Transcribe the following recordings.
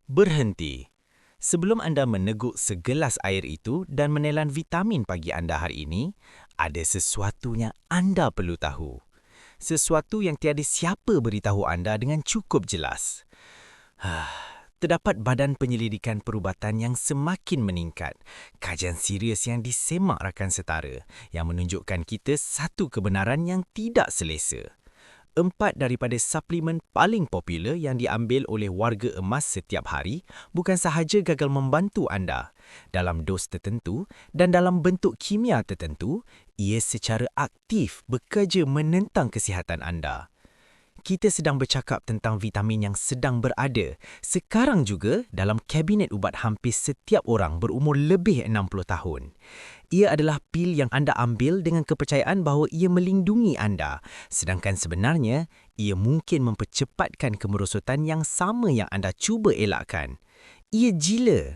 Berhenti. Sebelum anda meneguk segelas air itu dan menelan vitamin pagi anda hari ini, ada sesuatu yang anda perlu tahu. Sesuatu yang tiada siapa beritahu anda dengan cukup jelas. Terdapat badan penyelidikan perubatan yang semakin meningkat. Kajian serius yang disemak rakan setara yang menunjukkan kita satu kebenaran yang tidak selesa. 4 daripada suplemen paling popular yang diambil oleh warga emas setiap hari bukan sahaja gagal membantu anda dalam dos tertentu dan dalam bentuk kimia tertentu, ia secara aktif bekerja menentang kesihatan anda. Kita sedang bercakap tentang vitamin yang sedang berada sekarang juga dalam kabinet ubat hampir setiap orang berumur lebih 60 tahun. Ia adalah pil yang anda ambil dengan kepercayaan bahawa ia melindungi anda, sedangkan sebenarnya ia mungkin mempercepatkan kemerosotan yang sama yang anda cuba elakkan. Ia gila.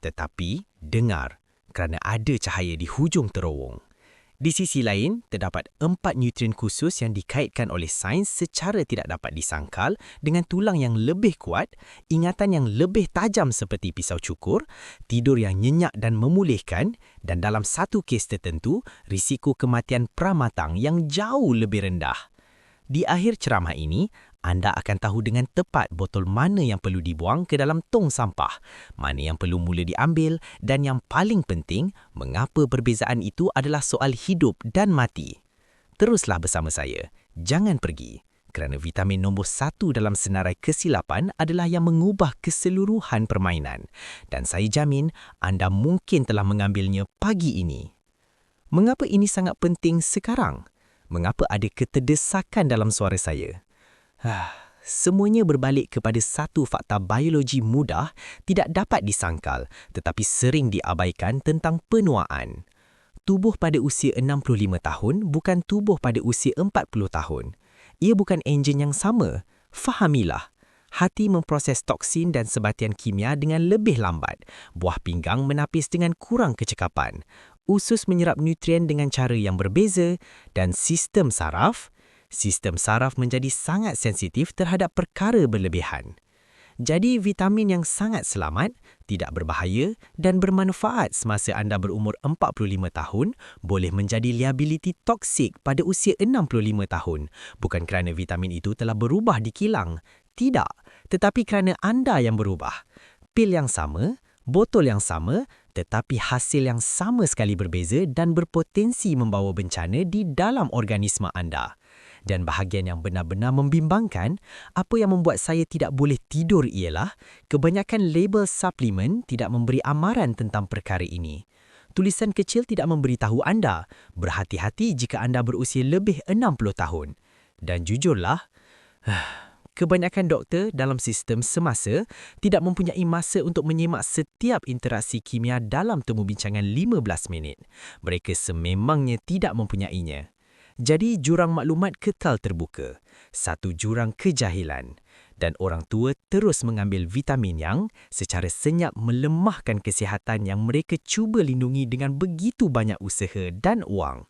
Tetapi, dengar, kerana ada cahaya di hujung terowong. Di sisi lain, terdapat 4 nutrien khusus yang dikaitkan oleh sains secara tidak dapat disangkal dengan tulang yang lebih kuat, ingatan yang lebih tajam seperti pisau cukur, tidur yang nyenyak dan memulihkan, dan dalam satu kes tertentu, risiko kematian pramatang yang jauh lebih rendah. Di akhir ceramah ini, anda akan tahu dengan tepat botol mana yang perlu dibuang ke dalam tong sampah, mana yang perlu mula diambil dan yang paling penting, mengapa perbezaan itu adalah soal hidup dan mati. Teruslah bersama saya. Jangan pergi, kerana vitamin nombor 1 dalam senarai kesilapan adalah yang mengubah keseluruhan permainan. Dan saya jamin anda mungkin telah mengambilnya pagi ini. Mengapa ini sangat penting sekarang? Mengapa ada keterdesakan dalam suara saya? Semuanya berbalik kepada satu fakta biologi mudah tidak dapat disangkal tetapi sering diabaikan tentang penuaan. Tubuh pada usia 65 tahun bukan tubuh pada usia 40 tahun. Ia bukan enjin yang sama. Fahamilah. Hati memproses toksin dan sebatian kimia dengan lebih lambat. Buah pinggang menapis dengan kurang kecekapan. Usus menyerap nutrien dengan cara yang berbeza dan sistem saraf menjadi sangat sensitif terhadap perkara berlebihan. Jadi vitamin yang sangat selamat, tidak berbahaya dan bermanfaat semasa anda berumur 45 tahun boleh menjadi liability toksik pada usia 65 tahun. Bukan kerana vitamin itu telah berubah di kilang. Tidak, tetapi kerana anda yang berubah. Pil yang sama, botol yang sama, tetapi hasil yang sama sekali berbeza dan berpotensi membawa bencana di dalam organisme anda. Dan bahagian yang benar-benar membimbangkan, apa yang membuat saya tidak boleh tidur ialah kebanyakan label suplemen tidak memberi amaran tentang perkara ini. Tulisan kecil tidak memberitahu anda, berhati-hati jika anda berusia lebih 60 tahun. Dan jujurlah, kebanyakan doktor dalam sistem semasa tidak mempunyai masa untuk menyimak setiap interaksi kimia dalam temu bincangan 15 minit. Mereka sememangnya tidak mempunyainya. Jadi jurang maklumat kekal terbuka, satu jurang kejahilan, dan orang tua terus mengambil vitamin yang secara senyap melemahkan kesihatan yang mereka cuba lindungi dengan begitu banyak usaha dan wang.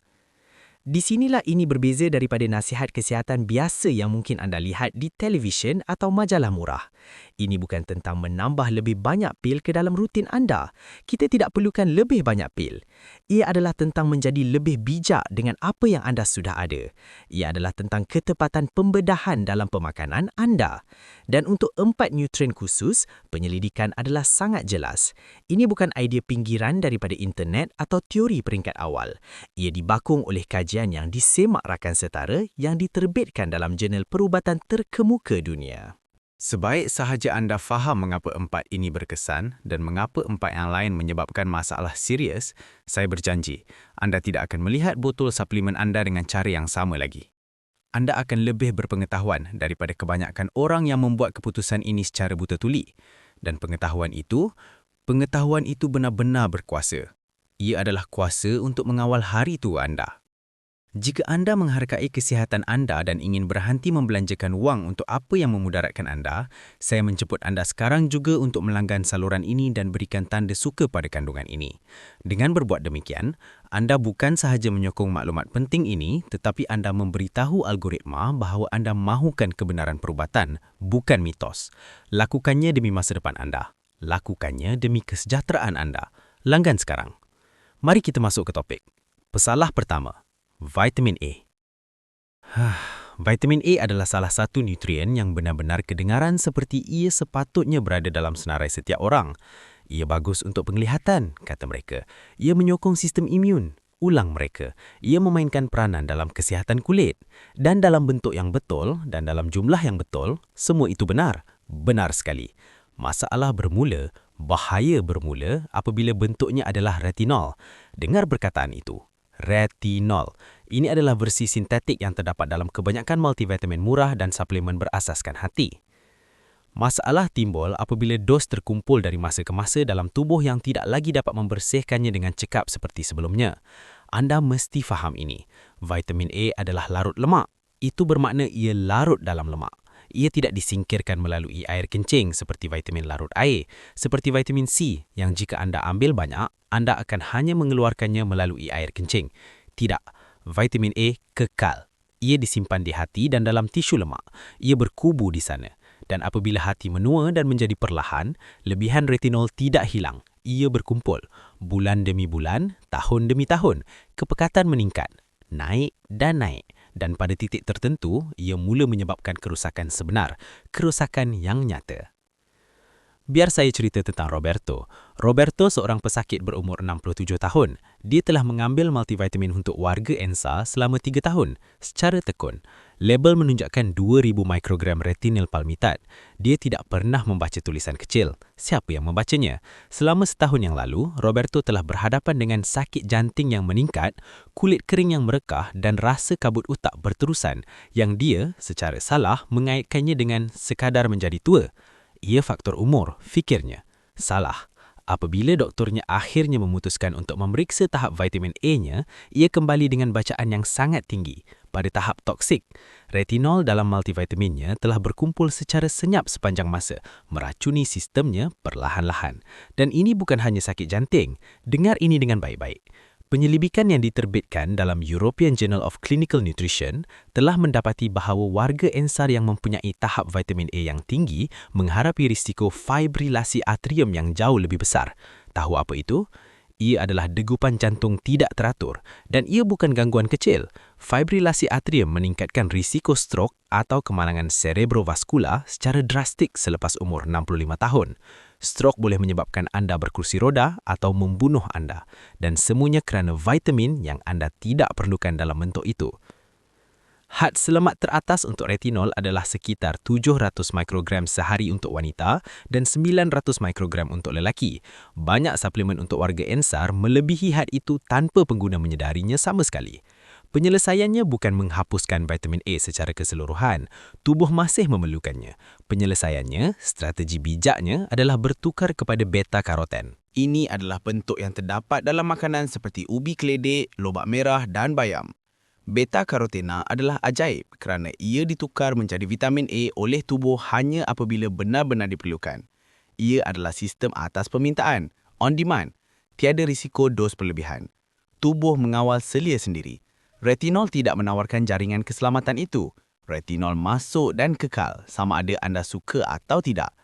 Di sinilah ini berbeza daripada nasihat kesihatan biasa yang mungkin anda lihat di televisyen atau majalah murah. Ini bukan tentang menambah lebih banyak pil ke dalam rutin anda. Kita tidak perlukan lebih banyak pil. Ia adalah tentang menjadi lebih bijak dengan apa yang anda sudah ada. Ia adalah tentang ketepatan pembedahan dalam pemakanan anda. Dan untuk 4 nutrien khusus, penyelidikan adalah sangat jelas. Ini bukan idea pinggiran daripada internet atau teori peringkat awal. Ia dibakung oleh kajian yang disemak rakan setara yang diterbitkan dalam jurnal perubatan terkemuka dunia. Sebaik sahaja anda faham mengapa 4 ini berkesan dan mengapa 4 yang lain menyebabkan masalah serius, saya berjanji, anda tidak akan melihat botol suplemen anda dengan cara yang sama lagi. Anda akan lebih berpengetahuan daripada kebanyakan orang yang membuat keputusan ini secara buta tuli. Dan pengetahuan itu benar-benar berkuasa. Ia adalah kuasa untuk mengawal hari tua anda. Jika anda menghargai kesihatan anda dan ingin berhenti membelanjakan wang untuk apa yang memudaratkan anda, saya menjemput anda sekarang juga untuk melanggan saluran ini dan berikan tanda suka pada kandungan ini. Dengan berbuat demikian, anda bukan sahaja menyokong maklumat penting ini, tetapi anda memberitahu algoritma bahawa anda mahukan kebenaran perubatan, bukan mitos. Lakukannya demi masa depan anda. Lakukannya demi kesejahteraan anda. Langgan sekarang. Mari kita masuk ke topik. Pesalah pertama. Vitamin A. Vitamin A adalah salah satu nutrien yang benar-benar kedengaran seperti ia sepatutnya berada dalam senarai setiap orang. Ia bagus untuk penglihatan, kata mereka. Ia menyokong sistem imun, ulang mereka. Ia memainkan peranan dalam kesihatan kulit. Dan dalam bentuk yang betul dan dalam jumlah yang betul, semua itu benar. Benar sekali. Masalah bermula, bahaya bermula apabila bentuknya adalah retinol. Dengar perkataan itu. Retinol. Ini adalah versi sintetik yang terdapat dalam kebanyakan multivitamin murah dan suplemen berasaskan hati. Masalah timbul apabila dos terkumpul dari masa ke masa dalam tubuh yang tidak lagi dapat membersihkannya dengan cekap seperti sebelumnya. Anda mesti faham ini. Vitamin A adalah larut lemak. Itu bermakna ia larut dalam lemak. Ia tidak disingkirkan melalui air kencing seperti vitamin larut air, seperti vitamin C yang jika anda ambil banyak, anda akan hanya mengeluarkannya melalui air kencing. Tidak, vitamin A kekal. Ia disimpan di hati dan dalam tisu lemak. Ia berkubu di sana. Dan apabila hati menua dan menjadi perlahan, lebihan retinol tidak hilang. Ia berkumpul. Bulan demi bulan, tahun demi tahun. Kepekatan meningkat. Naik dan naik. Dan pada titik tertentu, ia mula menyebabkan kerusakan sebenar, kerusakan yang nyata. Biar saya cerita tentang Roberto. Roberto seorang pesakit berumur 67 tahun. Dia telah mengambil multivitamin untuk warga ENSA selama 3 tahun, secara tekun. Label menunjukkan 2,000 mikrogram retinil palmitat. Dia tidak pernah membaca tulisan kecil. Siapa yang membacanya? Selama setahun yang lalu, Roberto telah berhadapan dengan sakit janting yang meningkat, kulit kering yang merekah dan rasa kabut otak berterusan yang dia, secara salah, mengaitkannya dengan sekadar menjadi tua. Ia faktor umur, fikirnya. Salah. Apabila doktornya akhirnya memutuskan untuk memeriksa tahap vitamin A-nya, ia kembali dengan bacaan yang sangat tinggi. Pada tahap toksik, retinol dalam multivitaminnya telah berkumpul secara senyap sepanjang masa, meracuni sistemnya perlahan-lahan. Dan ini bukan hanya sakit janting. Dengar ini dengan baik-baik. Penyelidikan yang diterbitkan dalam European Journal of Clinical Nutrition telah mendapati bahawa warga ENSAR yang mempunyai tahap vitamin A yang tinggi menghadapi risiko fibrilasi atrium yang jauh lebih besar. Tahu apa itu? Ia adalah degupan jantung tidak teratur dan ia bukan gangguan kecil. Fibrilasi atrium meningkatkan risiko stroke atau kemalangan cerebrovaskular secara drastik selepas umur 65 tahun. Stroke boleh menyebabkan anda berkursi roda atau membunuh anda dan semuanya kerana vitamin yang anda tidak perlukan dalam bentuk itu. Had selamat teratas untuk retinol adalah sekitar 700 mikrogram sehari untuk wanita dan 900 mikrogram untuk lelaki. Banyak suplemen untuk warga ENSAR melebihi had itu tanpa pengguna menyedarinya sama sekali. Penyelesaiannya bukan menghapuskan vitamin A secara keseluruhan. Tubuh masih memerlukannya. Penyelesaiannya, strategi bijaknya adalah bertukar kepada beta-karoten. Ini adalah bentuk yang terdapat dalam makanan seperti ubi keledek, lobak merah dan bayam. Beta-karotena adalah ajaib kerana ia ditukar menjadi vitamin A oleh tubuh hanya apabila benar-benar diperlukan. Ia adalah sistem atas permintaan, on demand, tiada risiko dos berlebihan. Tubuh mengawal selia sendiri. Retinol tidak menawarkan jaringan keselamatan itu. Retinol masuk dan kekal sama ada anda suka atau tidak.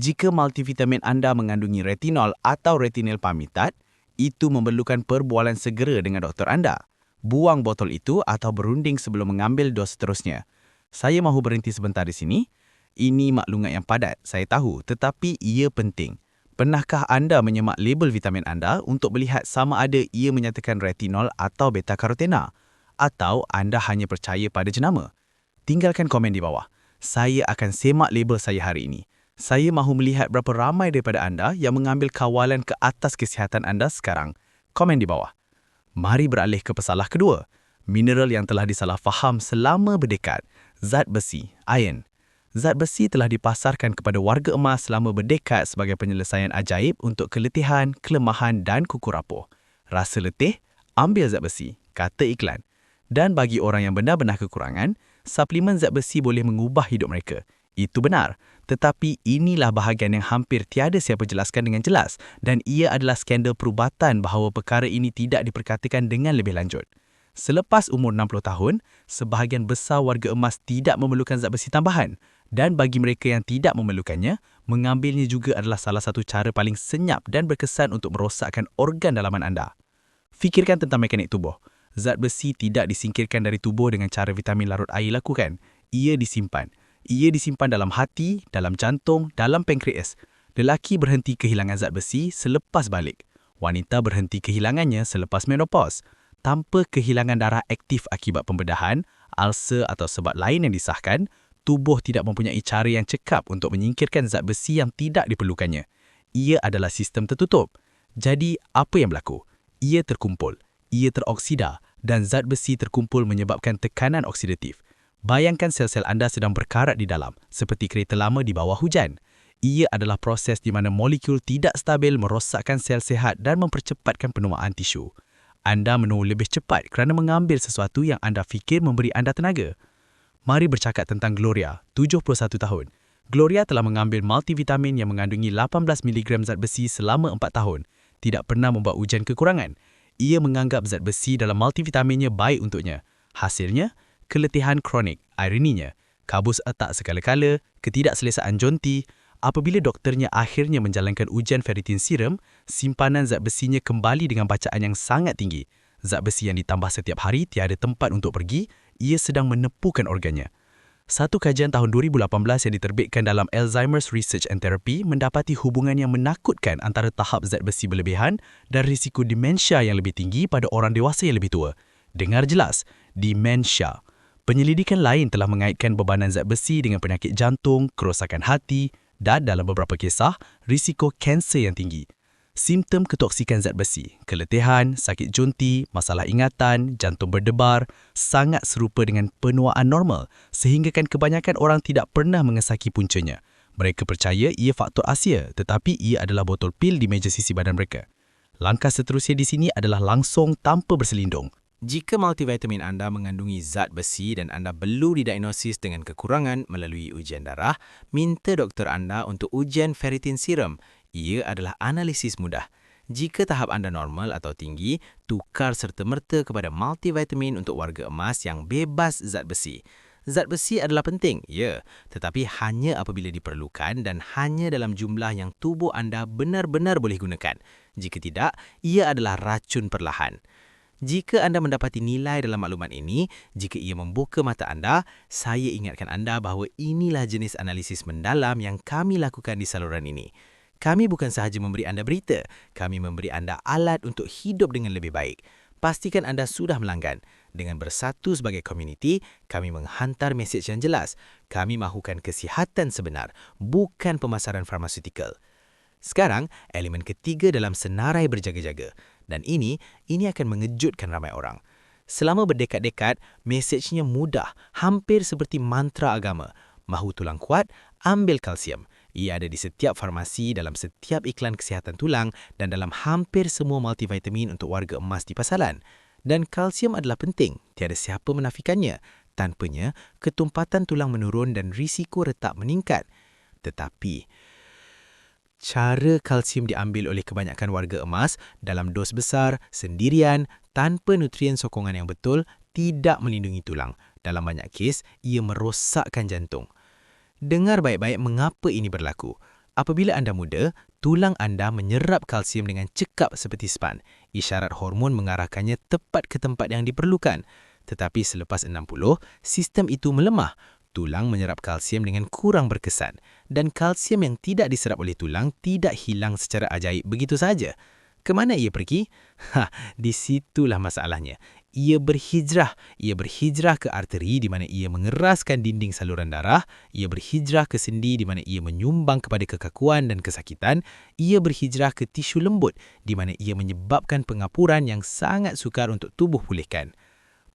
Jika multivitamin anda mengandungi retinol atau retinil palmitat, itu memerlukan perbualan segera dengan doktor anda. Buang botol itu atau berunding sebelum mengambil dos seterusnya. Saya mahu berhenti sebentar di sini. Ini maklumat yang padat, saya tahu, tetapi ia penting. Pernahkah anda menyemak label vitamin anda untuk melihat sama ada ia menyatakan retinol atau beta-karotena? Atau anda hanya percaya pada jenama? Tinggalkan komen di bawah. Saya akan semak label saya hari ini. Saya mahu melihat berapa ramai daripada anda yang mengambil kawalan ke atas kesihatan anda sekarang. Komen di bawah. Mari beralih ke pesalah kedua. Mineral yang telah disalahfaham selama berdekad. Zat besi, iron. Zat besi telah dipasarkan kepada warga emas selama berdekad sebagai penyelesaian ajaib untuk keletihan, kelemahan dan kuku rapuh. Rasa letih? Ambil zat besi, kata iklan. Dan bagi orang yang benar-benar kekurangan, suplemen zat besi boleh mengubah hidup mereka. Itu benar. Tetapi inilah bahagian yang hampir tiada siapa jelaskan dengan jelas dan ia adalah skandal perubatan bahawa perkara ini tidak diperkatakan dengan lebih lanjut. Selepas umur 60 tahun, sebahagian besar warga emas tidak memerlukan zat besi tambahan dan bagi mereka yang tidak memerlukannya, mengambilnya juga adalah salah satu cara paling senyap dan berkesan untuk merosakkan organ dalaman anda. Fikirkan tentang mekanik tubuh. Zat besi tidak disingkirkan dari tubuh dengan cara vitamin larut air lakukan. Ia disimpan. Ia disimpan dalam hati, dalam jantung, dalam pankreas. Lelaki berhenti kehilangan zat besi selepas balik. Wanita berhenti kehilangannya selepas menopause. Tanpa kehilangan darah aktif akibat pembedahan, ulcer atau sebab lain yang disahkan, tubuh tidak mempunyai cara yang cekap untuk menyingkirkan zat besi yang tidak diperlukannya. Ia adalah sistem tertutup. Jadi, apa yang berlaku? Ia terkumpul. Ia teroksida dan zat besi terkumpul menyebabkan tekanan oksidatif. Bayangkan sel-sel anda sedang berkarat di dalam, seperti kereta lama di bawah hujan. Ia adalah proses di mana molekul tidak stabil merosakkan sel sihat dan mempercepatkan penuaan tisu. Anda menua lebih cepat kerana mengambil sesuatu yang anda fikir memberi anda tenaga. Mari bercakap tentang Gloria, 71 tahun. Gloria telah mengambil multivitamin yang mengandungi 18 mg zat besi selama 4 tahun. Tidak pernah membuat ujian kekurangan. Ia menganggap zat besi dalam multivitaminnya baik untuknya. Hasilnya, keletihan kronik, ironinya, kabus otak sekala-kala, ketidakselesaan jonti. Apabila doktornya akhirnya menjalankan ujian ferritin serum, simpanan zat besinya kembali dengan bacaan yang sangat tinggi. Zat besi yang ditambah setiap hari tiada tempat untuk pergi, ia sedang menepukan organnya. Satu kajian tahun 2018 yang diterbitkan dalam Alzheimer's Research and Therapy mendapati hubungan yang menakutkan antara tahap zat besi berlebihan dan risiko demensia yang lebih tinggi pada orang dewasa yang lebih tua. Dengar jelas, demensia. Penyelidikan lain telah mengaitkan bebanan zat besi dengan penyakit jantung, kerosakan hati dan dalam beberapa kisah, risiko kanser yang tinggi. Simptom ketoksikan zat besi, keletihan, sakit jonti, masalah ingatan, jantung berdebar, sangat serupa dengan penuaan normal sehinggakan kebanyakan orang tidak pernah mengesaki puncanya. Mereka percaya ia faktor Asia tetapi ia adalah botol pil di meja sisi badan mereka. Langkah seterusnya di sini adalah langsung tanpa berselindung. Jika multivitamin anda mengandungi zat besi dan anda perlu didiagnosis dengan kekurangan melalui ujian darah, minta doktor anda untuk ujian ferritin serum. Ia adalah analisis mudah. Jika tahap anda normal atau tinggi, tukar serta-merta kepada multivitamin untuk warga emas yang bebas zat besi. Zat besi adalah penting, ya, tetapi hanya apabila diperlukan dan hanya dalam jumlah yang tubuh anda benar-benar boleh gunakan. Jika tidak, ia adalah racun perlahan. Jika anda mendapati nilai dalam maklumat ini, jika ia membuka mata anda, saya ingatkan anda bahawa inilah jenis analisis mendalam yang kami lakukan di saluran ini. Kami bukan sahaja memberi anda berita, kami memberi anda alat untuk hidup dengan lebih baik. Pastikan anda sudah melanggan. Dengan bersatu sebagai komuniti, kami menghantar mesej yang jelas. Kami mahukan kesihatan sebenar, bukan pemasaran farmasutikal. Sekarang, elemen ketiga dalam senarai berjaga-jaga. Dan ini akan mengejutkan ramai orang. Selama berdekad-dekad, mesejnya mudah, hampir seperti mantra agama. Mahu tulang kuat, ambil kalsium. Ia ada di setiap farmasi, dalam setiap iklan kesihatan tulang dan dalam hampir semua multivitamin untuk warga emas di pasaran. Dan kalsium adalah penting, tiada siapa menafikannya. Tanpanya, ketumpatan tulang menurun dan risiko retak meningkat. Tetapi, cara kalsium diambil oleh kebanyakan warga emas dalam dos besar, sendirian, tanpa nutrien sokongan yang betul, tidak melindungi tulang. Dalam banyak kes, ia merosakkan jantung. Dengar baik-baik mengapa ini berlaku. Apabila anda muda, tulang anda menyerap kalsium dengan cekap seperti span. Isyarat hormon mengarahkannya tepat ke tempat yang diperlukan. Tetapi selepas 60, sistem itu melemah. Tulang menyerap kalsium dengan kurang berkesan. Dan kalsium yang tidak diserap oleh tulang tidak hilang secara ajaib begitu saja. Ke mana ia pergi? Di situlah masalahnya. Ia berhijrah. Ia berhijrah ke arteri di mana ia mengeraskan dinding saluran darah. Ia berhijrah ke sendi di mana ia menyumbang kepada kekakuan dan kesakitan. Ia berhijrah ke tisu lembut di mana ia menyebabkan pengapuran yang sangat sukar untuk tubuh pulihkan.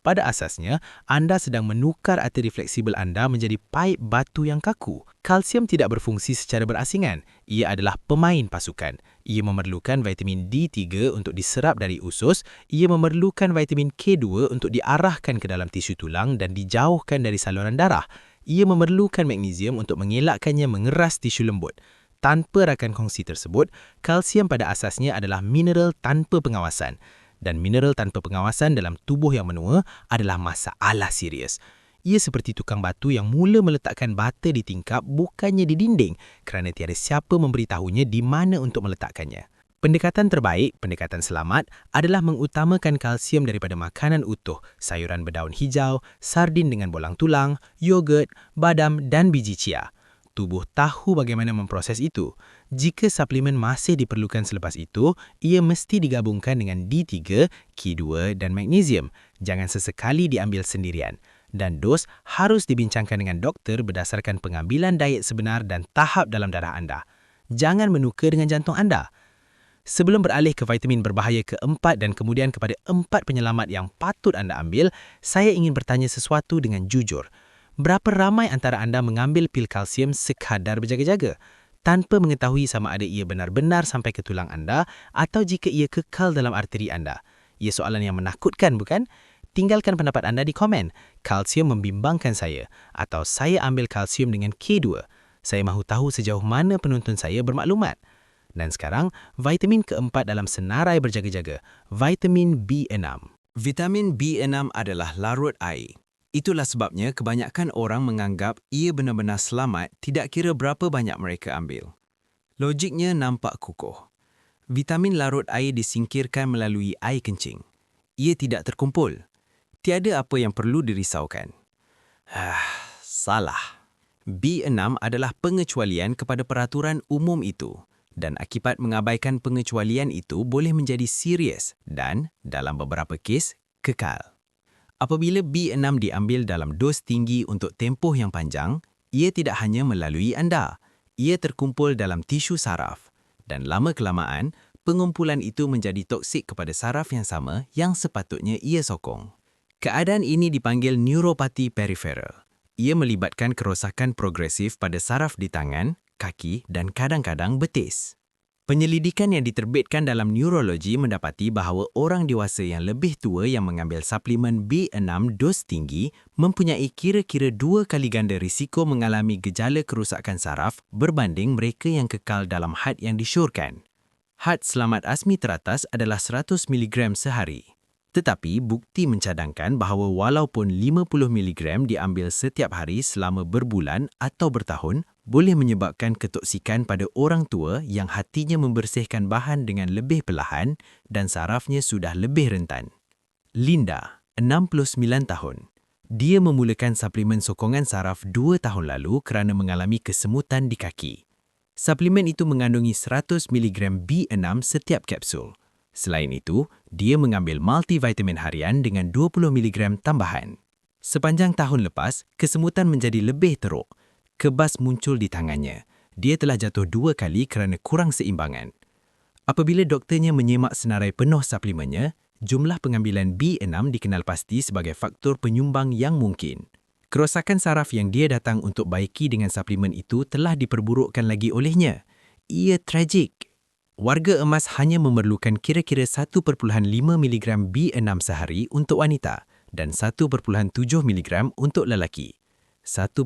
Pada asasnya, anda sedang menukar arteri fleksibel anda menjadi paip batu yang kaku. Kalsium tidak berfungsi secara berasingan. Ia adalah pemain pasukan. Ia memerlukan vitamin D3 untuk diserap dari usus, ia memerlukan vitamin K2 untuk diarahkan ke dalam tisu tulang dan dijauhkan dari saluran darah. Ia memerlukan magnesium untuk mengelakkannya mengeras tisu lembut. Tanpa rakan kongsi tersebut, kalsium pada asasnya adalah mineral tanpa pengawasan. Dan mineral tanpa pengawasan dalam tubuh yang menua adalah masalah serius. Ia seperti tukang batu yang mula meletakkan bata di tingkap bukannya di dinding kerana tiada siapa memberitahunya di mana untuk meletakkannya. Pendekatan terbaik, pendekatan selamat adalah mengutamakan kalsium daripada makanan utuh, sayuran berdaun hijau, sardin dengan bolang tulang, yogurt, badam dan biji chia. Tubuh tahu bagaimana memproses itu. Jika suplemen masih diperlukan selepas itu, ia mesti digabungkan dengan D3, K2 dan magnesium. Jangan sesekali diambil sendirian. Dan dos harus dibincangkan dengan doktor berdasarkan pengambilan diet sebenar dan tahap dalam darah anda. Jangan menukar dengan jantung anda. Sebelum beralih ke vitamin berbahaya keempat dan kemudian kepada 4 penyelamat yang patut anda ambil, saya ingin bertanya sesuatu dengan jujur. Berapa ramai antara anda mengambil pil kalsium sekadar berjaga-jaga, tanpa mengetahui sama ada ia benar-benar sampai ke tulang anda atau jika ia kekal dalam arteri anda? Ia soalan yang menakutkan, bukan? Tinggalkan pendapat anda di komen. Kalsium membimbangkan saya atau saya ambil kalsium dengan K2. Saya mahu tahu sejauh mana penonton saya bermaklumat. Dan sekarang, vitamin keempat dalam senarai berjaga-jaga, vitamin B6. Vitamin B6 adalah larut air. Itulah sebabnya kebanyakan orang menganggap ia benar-benar selamat tidak kira berapa banyak mereka ambil. Logiknya nampak kukuh. Vitamin larut air disingkirkan melalui air kencing. Ia tidak terkumpul. Tiada apa yang perlu dirisaukan. Salah. B6 adalah pengecualian kepada peraturan umum itu dan akibat mengabaikan pengecualian itu boleh menjadi serius dan, dalam beberapa kes, kekal. Apabila B6 diambil dalam dos tinggi untuk tempoh yang panjang, ia tidak hanya melalui anda. Ia terkumpul dalam tisu saraf dan lama-kelamaan, pengumpulan itu menjadi toksik kepada saraf yang sama yang sepatutnya ia sokong. Keadaan ini dipanggil neuropati periferal. Ia melibatkan kerosakan progresif pada saraf di tangan, kaki dan kadang-kadang betis. Penyelidikan yang diterbitkan dalam neurologi mendapati bahawa orang dewasa yang lebih tua yang mengambil suplemen B6 dos tinggi mempunyai kira-kira 2 kali ganda risiko mengalami gejala kerosakan saraf berbanding mereka yang kekal dalam had yang disyorkan. Had selamat asmi teratas adalah 100 mg sehari. Tetapi bukti mencadangkan bahawa walaupun 50 mg diambil setiap hari selama berbulan atau bertahun, boleh menyebabkan ketoksikan pada orang tua yang hatinya membersihkan bahan dengan lebih perlahan dan sarafnya sudah lebih rentan. Linda, 69 tahun. Dia memulakan suplemen sokongan saraf 2 tahun lalu kerana mengalami kesemutan di kaki. Suplemen itu mengandungi 100 mg B6 setiap kapsul. Selain itu, dia mengambil multivitamin harian dengan 20 mg tambahan. Sepanjang tahun lepas, kesemutan menjadi lebih teruk. Kebas muncul di tangannya. Dia telah jatuh 2 kali kerana kurang seimbangan. Apabila doktornya menyemak senarai penuh suplemennya, jumlah pengambilan B6 dikenal pasti sebagai faktor penyumbang yang mungkin. Kerosakan saraf yang dia datang untuk baiki dengan suplemen itu telah diperburukkan lagi olehnya. Ia tragik. Warga emas hanya memerlukan kira-kira 1.5 mg B6 sehari untuk wanita dan 1.7 mg untuk lelaki. 1.7,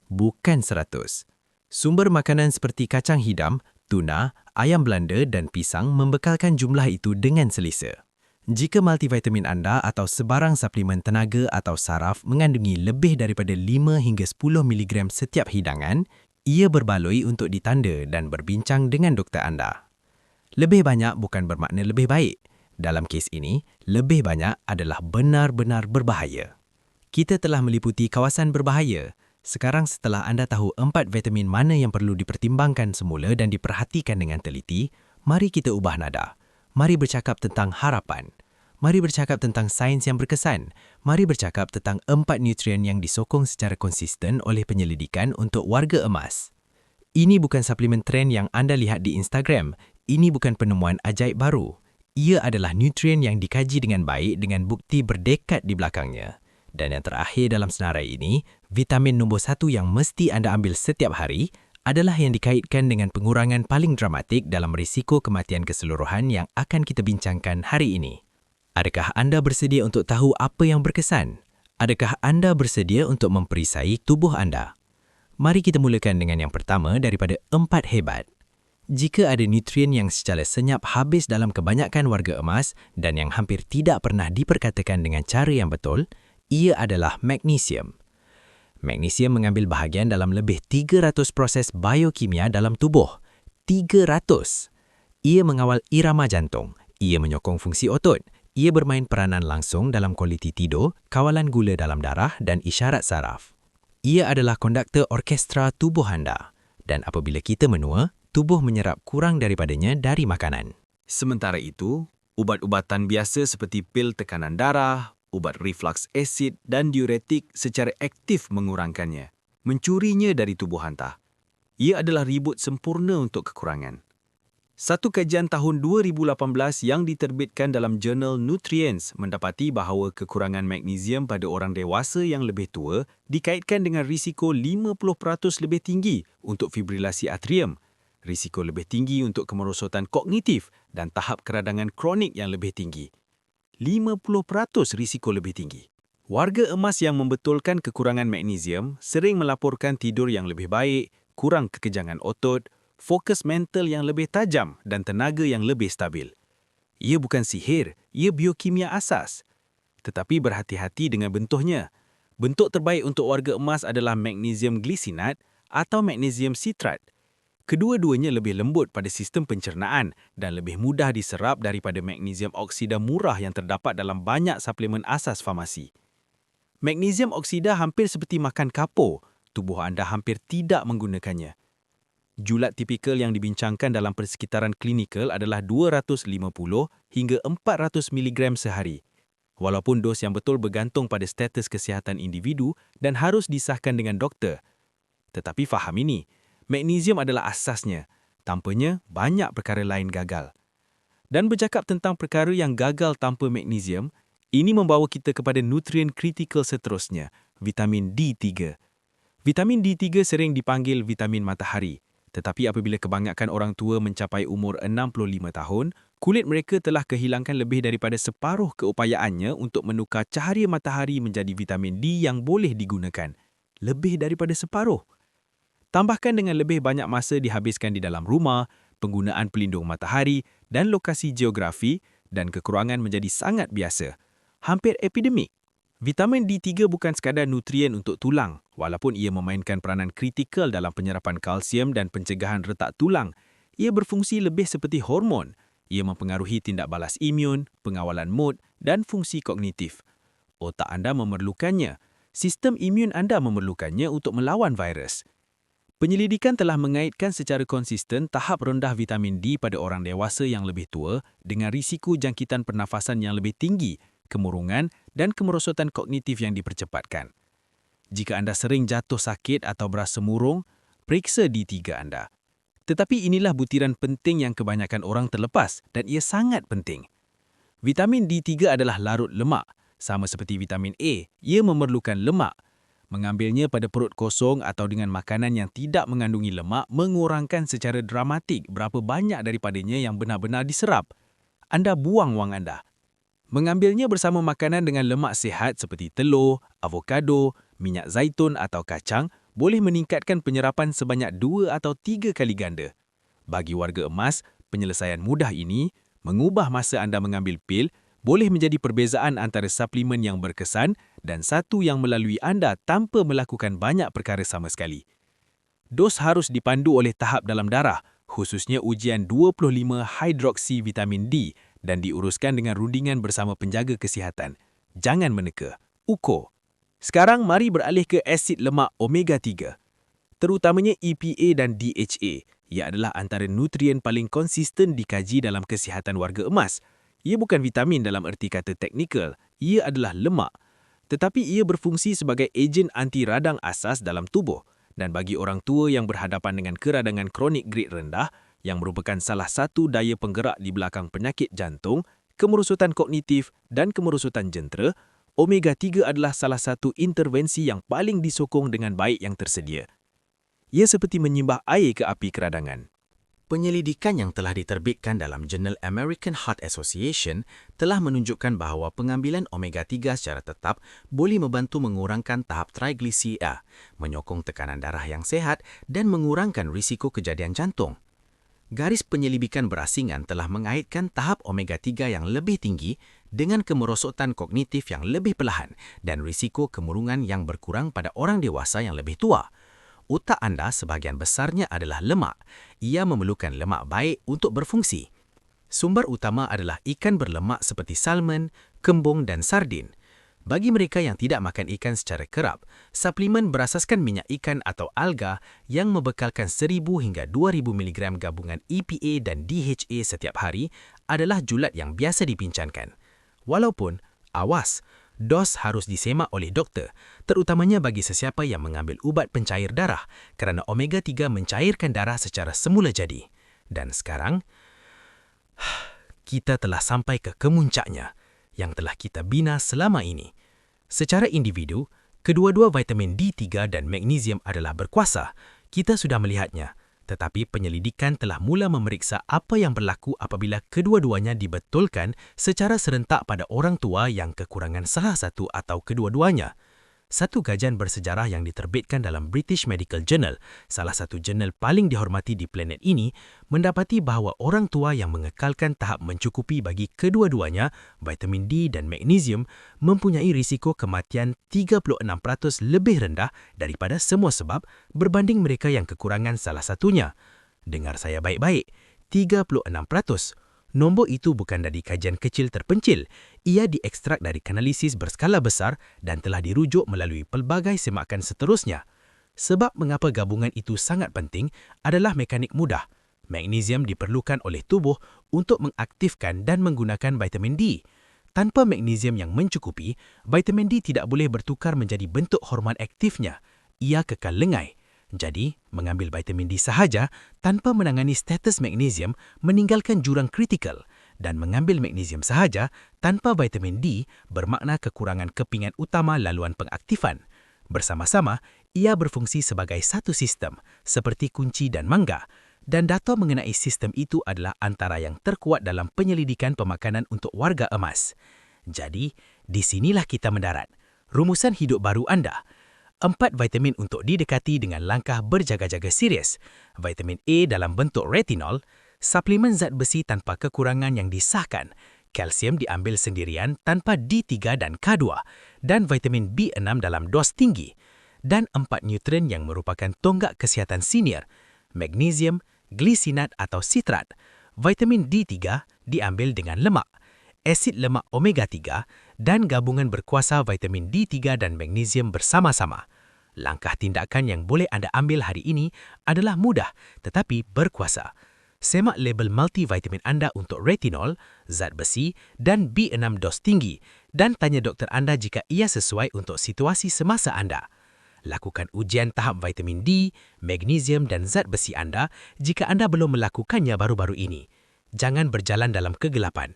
bukan 100. Sumber makanan seperti kacang hidam, tuna, ayam Belanda dan pisang membekalkan jumlah itu dengan selesa. Jika multivitamin anda atau sebarang suplemen tenaga atau saraf mengandungi lebih daripada 5 hingga 10 mg setiap hidangan, ia berbaloi untuk ditanda dan berbincang dengan doktor anda. Lebih banyak bukan bermakna lebih baik. Dalam kes ini, lebih banyak adalah benar-benar berbahaya. Kita telah meliputi kawasan berbahaya. Sekarang setelah anda tahu 4 vitamin mana yang perlu dipertimbangkan semula dan diperhatikan dengan teliti, mari kita ubah nada. Mari bercakap tentang harapan. Mari bercakap tentang sains yang berkesan. Mari bercakap tentang 4 nutrien yang disokong secara konsisten oleh penyelidikan untuk warga emas. Ini bukan suplemen trend yang anda lihat di Instagram. Ini bukan penemuan ajaib baru. Ia adalah nutrien yang dikaji dengan baik dengan bukti berdekad di belakangnya. Dan yang terakhir dalam senarai ini, vitamin nombor 1 yang mesti anda ambil setiap hari adalah yang dikaitkan dengan pengurangan paling dramatik dalam risiko kematian keseluruhan yang akan kita bincangkan hari ini. Adakah anda bersedia untuk tahu apa yang berkesan? Adakah anda bersedia untuk memperisai tubuh anda? Mari kita mulakan dengan yang pertama daripada 4 hebat. Jika ada nutrien yang secara senyap habis dalam kebanyakan warga emas dan yang hampir tidak pernah diperkatakan dengan cara yang betul, ia adalah magnesium. Magnesium mengambil bahagian dalam lebih 300 proses biokimia dalam tubuh. 300! Ia mengawal irama jantung, ia menyokong fungsi otot, ia bermain peranan langsung dalam kualiti tidur, kawalan gula dalam darah dan isyarat saraf. Ia adalah konduktor orkestra tubuh anda. Dan apabila kita menua, tubuh menyerap kurang daripadanya dari makanan. Sementara itu, ubat-ubatan biasa seperti pil tekanan darah, ubat reflux asid dan diuretik secara aktif mengurangkannya, mencurinya dari tubuh anda. Ia adalah ribut sempurna untuk kekurangan. Satu kajian tahun 2018 yang diterbitkan dalam jurnal Nutrients mendapati bahawa kekurangan magnesium pada orang dewasa yang lebih tua dikaitkan dengan risiko 50% lebih tinggi untuk fibrilasi atrium, risiko lebih tinggi untuk kemerosotan kognitif dan tahap keradangan kronik yang lebih tinggi. 50% risiko lebih tinggi. Warga emas yang membetulkan kekurangan magnesium sering melaporkan tidur yang lebih baik, kurang kekejangan otot, fokus mental yang lebih tajam dan tenaga yang lebih stabil. Ia bukan sihir, ia biokimia asas. Tetapi berhati-hati dengan bentuknya. Bentuk terbaik untuk warga emas adalah magnesium glisinat atau magnesium sitrat. Kedua-duanya lebih lembut pada sistem pencernaan dan lebih mudah diserap daripada magnesium oksida murah yang terdapat dalam banyak suplemen asas farmasi. Magnesium oksida hampir seperti makan kapur, tubuh anda hampir tidak menggunakannya. Julat tipikal yang dibincangkan dalam persekitaran klinikal adalah 250 hingga 400 mg sehari. Walaupun dos yang betul bergantung pada status kesihatan individu dan harus disahkan dengan doktor. Tetapi faham ini, magnesium adalah asasnya. Tanpanya, banyak perkara lain gagal. Dan bercakap tentang perkara yang gagal tanpa magnesium, ini membawa kita kepada nutrien kritikal seterusnya, vitamin D3. Vitamin D3 sering dipanggil vitamin matahari. Tetapi apabila kebanyakan orang tua mencapai umur 65 tahun, kulit mereka telah kehilangkan lebih daripada separuh keupayaannya untuk menukar cahaya matahari menjadi vitamin D yang boleh digunakan. Lebih daripada separuh. Tambahkan dengan lebih banyak masa dihabiskan di dalam rumah, penggunaan pelindung matahari dan lokasi geografi dan kekurangan menjadi sangat biasa. Hampir epidemik. Vitamin D3 bukan sekadar nutrien untuk tulang, walaupun ia memainkan peranan kritikal dalam penyerapan kalsium dan pencegahan retak tulang. Ia berfungsi lebih seperti hormon. Ia mempengaruhi tindak balas imun, pengawalan mood dan fungsi kognitif. Otak anda memerlukannya. Sistem imun anda memerlukannya untuk melawan virus. Penyelidikan telah mengaitkan secara konsisten tahap rendah vitamin D pada orang dewasa yang lebih tua dengan risiko jangkitan pernafasan yang lebih tinggi, kemurungan dan kemerosotan kognitif yang dipercepatkan. Jika anda sering jatuh sakit atau berasa murung, periksa D3 anda. Tetapi inilah butiran penting yang kebanyakan orang terlepas dan ia sangat penting. Vitamin D3 adalah larut lemak. Sama seperti vitamin A, ia memerlukan lemak. Mengambilnya pada perut kosong atau dengan makanan yang tidak mengandungi lemak mengurangkan secara dramatik berapa banyak daripadanya yang benar-benar diserap. Anda buang wang anda. Mengambilnya bersama makanan dengan lemak sihat seperti telur, avokado, minyak zaitun atau kacang boleh meningkatkan penyerapan sebanyak 2 atau 3 kali ganda. Bagi warga emas, penyelesaian mudah ini, mengubah masa anda mengambil pil, boleh menjadi perbezaan antara suplemen yang berkesan dan satu yang melalui anda tanpa melakukan banyak perkara sama sekali. Dos harus dipandu oleh tahap dalam darah, khususnya ujian 25 hidroksi vitamin D dan diuruskan dengan rundingan bersama penjaga kesihatan. Jangan meneka. Ukur. Sekarang mari beralih ke asid lemak omega 3. Terutamanya EPA dan DHA. Ia adalah antara nutrien paling konsisten dikaji dalam kesihatan warga emas. Ia bukan vitamin dalam erti kata teknikal, ia adalah lemak. Tetapi ia berfungsi sebagai ejen anti radang asas dalam tubuh dan bagi orang tua yang berhadapan dengan keradangan kronik grade rendah yang merupakan salah satu daya penggerak di belakang penyakit jantung, kemerosotan kognitif dan kemerosotan jentera, omega 3 adalah salah satu intervensi yang paling disokong dengan baik yang tersedia. Ia seperti menyimbah air ke api keradangan. Penyelidikan yang telah diterbitkan dalam jurnal American Heart Association telah menunjukkan bahawa pengambilan omega-3 secara tetap boleh membantu mengurangkan tahap trigliserida, menyokong tekanan darah yang sehat dan mengurangkan risiko kejadian jantung. Garis penyelidikan berasingan telah mengaitkan tahap omega-3 yang lebih tinggi dengan kemerosotan kognitif yang lebih perlahan dan risiko kemurungan yang berkurang pada orang dewasa yang lebih tua. Otak anda sebahagian besarnya adalah lemak. Ia memerlukan lemak baik untuk berfungsi. Sumber utama adalah ikan berlemak seperti salmon, kembung dan sardin. Bagi mereka yang tidak makan ikan secara kerap, suplemen berasaskan minyak ikan atau alga yang membekalkan 1,000 hingga 2,000 mg gabungan EPA dan DHA setiap hari adalah julat yang biasa dibincangkan. Walaupun, awas, dos harus disemak oleh doktor, terutamanya bagi sesiapa yang mengambil ubat pencair darah kerana omega-3 mencairkan darah secara semula jadi. Dan sekarang, kita telah sampai ke kemuncaknya yang telah kita bina selama ini. Secara individu, kedua-dua vitamin D3 dan magnesium adalah berkuasa. Kita sudah melihatnya. Tetapi penyelidikan telah mula memeriksa apa yang berlaku apabila kedua-duanya dibetulkan secara serentak pada orang tua yang kekurangan salah satu atau kedua-duanya. Satu kajian bersejarah yang diterbitkan dalam British Medical Journal, salah satu jurnal paling dihormati di planet ini, mendapati bahawa orang tua yang mengekalkan tahap mencukupi bagi kedua-duanya, vitamin D dan magnesium, mempunyai risiko kematian 36% lebih rendah daripada semua sebab berbanding mereka yang kekurangan salah satunya. Dengar saya baik-baik, 36%. Nombor itu bukan dari kajian kecil terpencil. Ia diekstrak dari kanalisis berskala besar dan telah dirujuk melalui pelbagai semakan seterusnya. Sebab mengapa gabungan itu sangat penting adalah mekanik mudah. Magnesium diperlukan oleh tubuh untuk mengaktifkan dan menggunakan vitamin D. Tanpa magnesium yang mencukupi, vitamin D tidak boleh bertukar menjadi bentuk hormon aktifnya. Ia kekal lengai. Jadi, mengambil vitamin D sahaja tanpa menangani status magnesium meninggalkan jurang kritikal dan mengambil magnesium sahaja tanpa vitamin D bermakna kekurangan kepingan utama laluan pengaktifan. Bersama-sama, ia berfungsi sebagai satu sistem seperti kunci dan mangga dan data mengenai sistem itu adalah antara yang terkuat dalam penyelidikan pemakanan untuk warga emas. Jadi, di sinilah kita mendarat. Rumusan hidup baru anda. 4 vitamin untuk didekati dengan langkah berjaga-jaga serius. Vitamin A dalam bentuk retinol, suplemen zat besi tanpa kekurangan yang disahkan, kalsium diambil sendirian tanpa D3 dan K2, dan vitamin B6 dalam dos tinggi, dan 4 nutrien yang merupakan tonggak kesihatan senior, magnesium, glisinat atau sitrat. Vitamin D3 diambil dengan lemak, asid lemak omega-3 dan gabungan berkuasa vitamin D3 dan magnesium bersama-sama. Langkah tindakan yang boleh anda ambil hari ini adalah mudah tetapi berkuasa. Semak label multivitamin anda untuk retinol, zat besi dan B6 dos tinggi dan tanya doktor anda jika ia sesuai untuk situasi semasa anda. Lakukan ujian tahap vitamin D, magnesium dan zat besi anda jika anda belum melakukannya baru-baru ini. Jangan berjalan dalam kegelapan.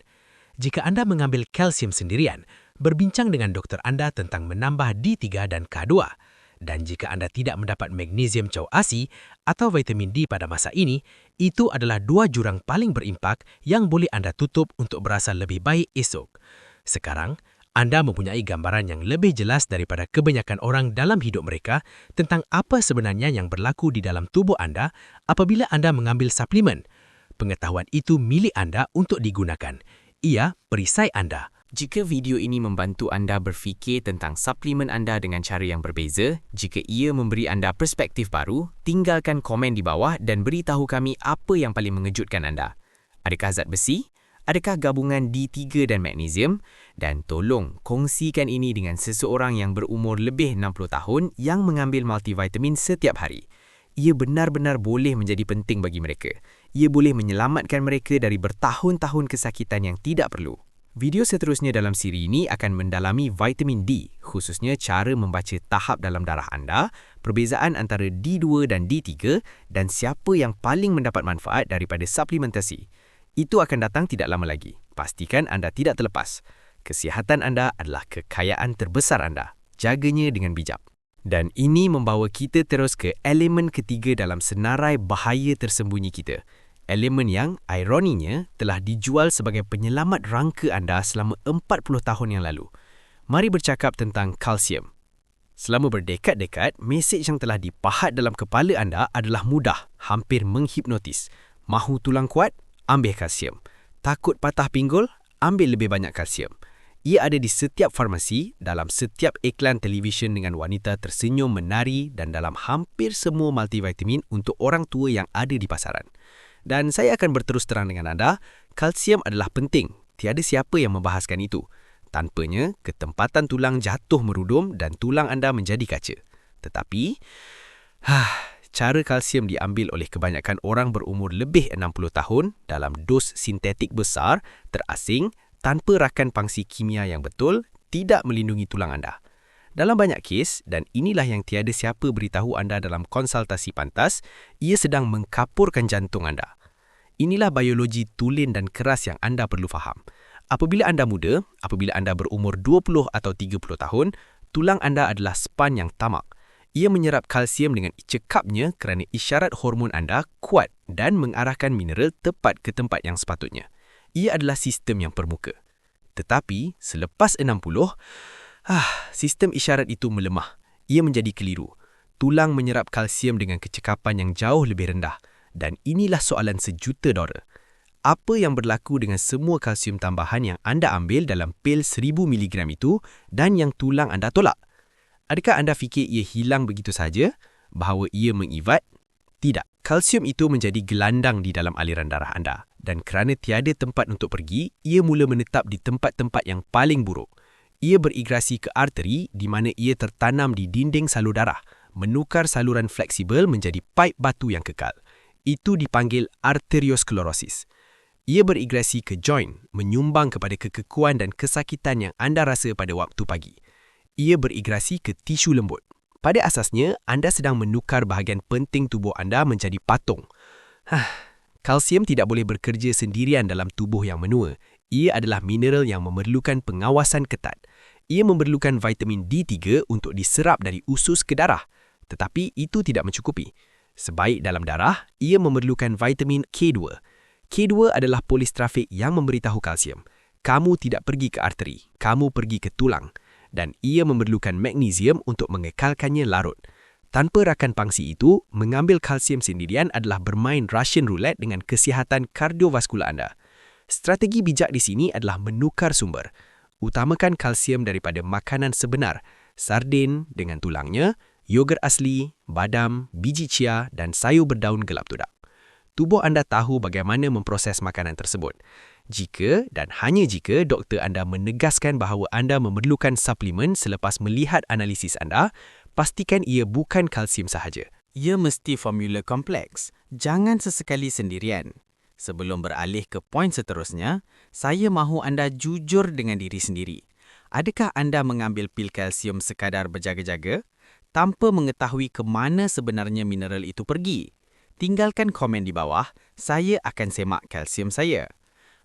Jika anda mengambil kalsium sendirian, berbincang dengan doktor anda tentang menambah D3 dan K2. Dan jika anda tidak mendapat magnesium caw ASI atau vitamin D pada masa ini, itu adalah 2 jurang paling berimpak yang boleh anda tutup untuk berasa lebih baik esok. Sekarang, anda mempunyai gambaran yang lebih jelas daripada kebanyakan orang dalam hidup mereka tentang apa sebenarnya yang berlaku di dalam tubuh anda apabila anda mengambil suplemen. Pengetahuan itu milik anda untuk digunakan. Ia perisai anda. Jika video ini membantu anda berfikir tentang suplemen anda dengan cara yang berbeza, jika ia memberi anda perspektif baru, tinggalkan komen di bawah dan beritahu kami apa yang paling mengejutkan anda. Adakah zat besi? Adakah gabungan D3 dan magnesium? Dan tolong kongsikan ini dengan seseorang yang berumur lebih 60 tahun yang mengambil multivitamin setiap hari. Ia benar-benar boleh menjadi penting bagi mereka. Ia boleh menyelamatkan mereka dari bertahun-tahun kesakitan yang tidak perlu. Video seterusnya dalam siri ini akan mendalami vitamin D, khususnya cara membaca tahap dalam darah anda, perbezaan antara D2 dan D3 dan siapa yang paling mendapat manfaat daripada suplementasi. Itu akan datang tidak lama lagi. Pastikan anda tidak terlepas. Kesihatan anda adalah kekayaan terbesar anda. Jaganya dengan bijak. Dan ini membawa kita terus ke elemen ketiga dalam senarai bahaya tersembunyi kita. Elemen yang, ironinya, telah dijual sebagai penyelamat rangka anda selama 40 tahun yang lalu. Mari bercakap tentang kalsium. Selama berdekad-dekad, mesej yang telah dipahat dalam kepala anda adalah mudah, hampir menghipnotis. Mahu tulang kuat? Ambil kalsium. Takut patah pinggul? Ambil lebih banyak kalsium. Ia ada di setiap farmasi, dalam setiap iklan televisyen dengan wanita tersenyum menari dan dalam hampir semua multivitamin untuk orang tua yang ada di pasaran. Dan saya akan berterus terang dengan anda, kalsium adalah penting. Tiada siapa yang membahaskan itu. Tanpanya, ketempatan tulang jatuh merudum dan tulang anda menjadi kaca. Tetapi, cara kalsium diambil oleh kebanyakan orang berumur lebih 60 tahun dalam dos sintetik besar, terasing, tanpa rakan pangsi kimia yang betul, tidak melindungi tulang anda. Dalam banyak kes, dan inilah yang tiada siapa beritahu anda dalam konsultasi pantas, ia sedang mengkapurkan jantung anda. Inilah biologi tulen dan keras yang anda perlu faham. Apabila anda muda, apabila anda berumur 20 atau 30 tahun, tulang anda adalah span yang tamak. Ia menyerap kalsium dengan cekapnya kerana isyarat hormon anda kuat dan mengarahkan mineral tepat ke tempat yang sepatutnya. Ia adalah sistem yang permuka. Tetapi, selepas 60, sistem isyarat itu melemah. Ia menjadi keliru. Tulang menyerap kalsium dengan kecekapan yang jauh lebih rendah. Dan inilah soalan $1,000,000. Apa yang berlaku dengan semua kalsium tambahan yang anda ambil dalam pil 1000 mg itu dan yang tulang anda tolak? Adakah anda fikir ia hilang begitu saja? Bahawa ia mengivat? Tidak. Kalsium itu menjadi gelandang di dalam aliran darah anda. Dan kerana tiada tempat untuk pergi, ia mula menetap di tempat-tempat yang paling buruk. Ia berigrasi ke arteri di mana ia tertanam di dinding salur darah, menukar saluran fleksibel menjadi paip batu yang kekal. Itu dipanggil arteriosklerosis. Ia berigrasi ke joint, menyumbang kepada kekekuan dan kesakitan yang anda rasa pada waktu pagi. Ia berigrasi ke tisu lembut. Pada asasnya, anda sedang menukar bahagian penting tubuh anda menjadi patung. Kalsium tidak boleh bekerja sendirian dalam tubuh yang menua. Ia adalah mineral yang memerlukan pengawasan ketat. Ia memerlukan vitamin D3 untuk diserap dari usus ke darah. Tetapi itu tidak mencukupi. Sebaik dalam darah, ia memerlukan vitamin K2. K2 adalah polistrafik yang memberitahu kalsium. Kamu tidak pergi ke arteri, kamu pergi ke tulang. Dan ia memerlukan magnesium untuk mengekalkannya larut. Tanpa rakan pangsi itu, mengambil kalsium sendirian adalah bermain Russian roulette dengan kesihatan kardiovaskular anda. Strategi bijak di sini adalah menukar sumber. Utamakan kalsium daripada makanan sebenar, sardin dengan tulangnya, yogurt asli, badam, biji chia dan sayur berdaun gelap tudak. Tubuh anda tahu bagaimana memproses makanan tersebut. Jika dan hanya jika doktor anda menegaskan bahawa anda memerlukan suplemen selepas melihat analisis anda, pastikan ia bukan kalsium sahaja. Ia mesti formula kompleks. Jangan sesekali sendirian. Sebelum beralih ke poin seterusnya, saya mahu anda jujur dengan diri sendiri. Adakah anda mengambil pil kalsium sekadar berjaga-jaga, tanpa mengetahui ke mana sebenarnya mineral itu pergi? Tinggalkan komen di bawah, saya akan semak kalsium saya.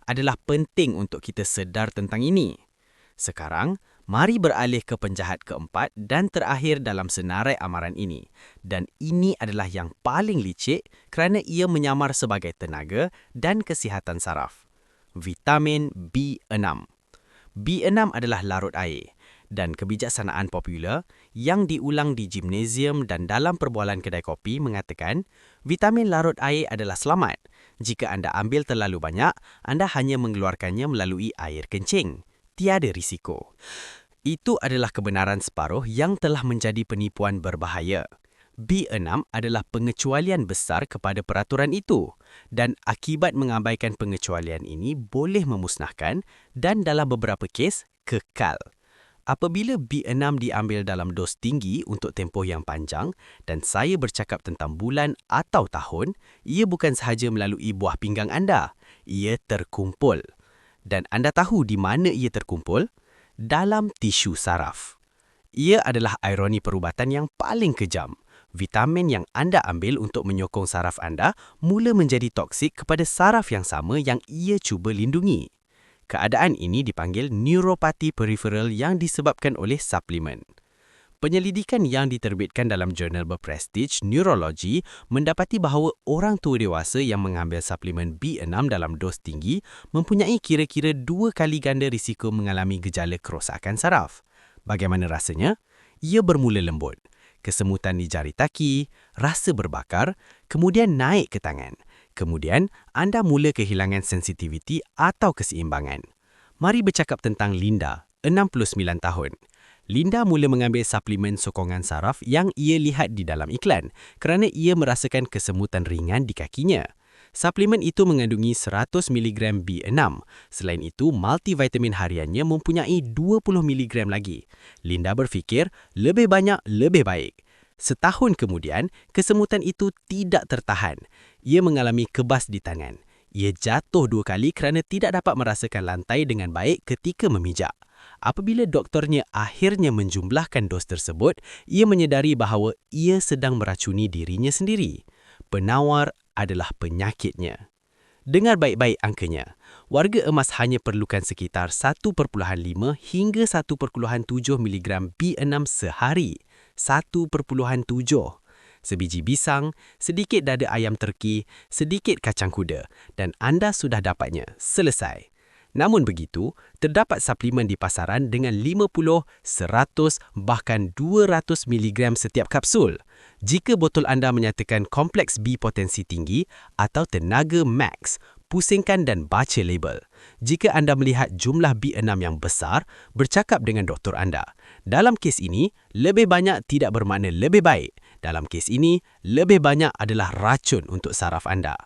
Adalah penting untuk kita sedar tentang ini. Sekarang, mari beralih ke penjahat keempat dan terakhir dalam senarai amaran ini. Dan ini adalah yang paling licik kerana ia menyamar sebagai tenaga dan kesihatan saraf. Vitamin B6. B6 adalah larut air dan kebijaksanaan popular yang diulang di gimnasium dan dalam perbualan kedai kopi mengatakan vitamin larut air adalah selamat. Jika anda ambil terlalu banyak, anda hanya mengeluarkannya melalui air kencing. Tiada risiko. Itu adalah kebenaran separuh yang telah menjadi penipuan berbahaya. B6 adalah pengecualian besar kepada peraturan itu dan akibat mengabaikan pengecualian ini boleh memusnahkan dan dalam beberapa kes kekal. Apabila B6 diambil dalam dos tinggi untuk tempoh yang panjang dan saya bercakap tentang bulan atau tahun, ia bukan sahaja melalui buah pinggang anda, ia terkumpul. Dan anda tahu di mana ia terkumpul? Dalam tisu saraf. Ia adalah ironi perubatan yang paling kejam. Vitamin yang anda ambil untuk menyokong saraf anda mula menjadi toksik kepada saraf yang sama yang ia cuba lindungi. Keadaan ini dipanggil neuropati peripheral yang disebabkan oleh suplemen. Penyelidikan yang diterbitkan dalam jurnal berprestij Neurology mendapati bahawa orang tua dewasa yang mengambil suplemen B6 dalam dos tinggi mempunyai kira-kira 2 kali ganda risiko mengalami gejala kerosakan saraf. Bagaimana rasanya? Ia bermula lembut, kesemutan di jari taki, rasa berbakar, kemudian naik ke tangan. Kemudian, anda mula kehilangan sensitiviti atau keseimbangan. Mari bercakap tentang Linda, 69 tahun. Linda mula mengambil suplemen sokongan saraf yang ia lihat di dalam iklan kerana ia merasakan kesemutan ringan di kakinya. Suplemen itu mengandungi 100 mg B6. Selain itu, multivitamin hariannya mempunyai 20 mg lagi. Linda berfikir, lebih banyak, lebih baik. Setahun kemudian, kesemutan itu tidak tertahan. Ia mengalami kebas di tangan. Ia jatuh 2 kali kerana tidak dapat merasakan lantai dengan baik ketika memijak. Apabila doktornya akhirnya menjumlahkan dos tersebut, ia menyedari bahawa ia sedang meracuni dirinya sendiri. Penawar adalah penyakitnya. Dengar baik-baik angkanya. Warga emas hanya perlukan sekitar 1.5 hingga 1.7 mg B6 sehari. 1.7. Sebiji pisang, sedikit dada ayam terki, sedikit kacang kuda dan anda sudah dapatnya. Selesai. Namun begitu, terdapat suplemen di pasaran dengan 50, 100, bahkan 200 mg setiap kapsul. Jika botol anda menyatakan kompleks B potensi tinggi atau tenaga max, pusingkan dan baca label. Jika anda melihat jumlah B6 yang besar, bercakap dengan doktor anda. Dalam kes ini, lebih banyak tidak bermakna lebih baik. Dalam kes ini, lebih banyak adalah racun untuk saraf anda.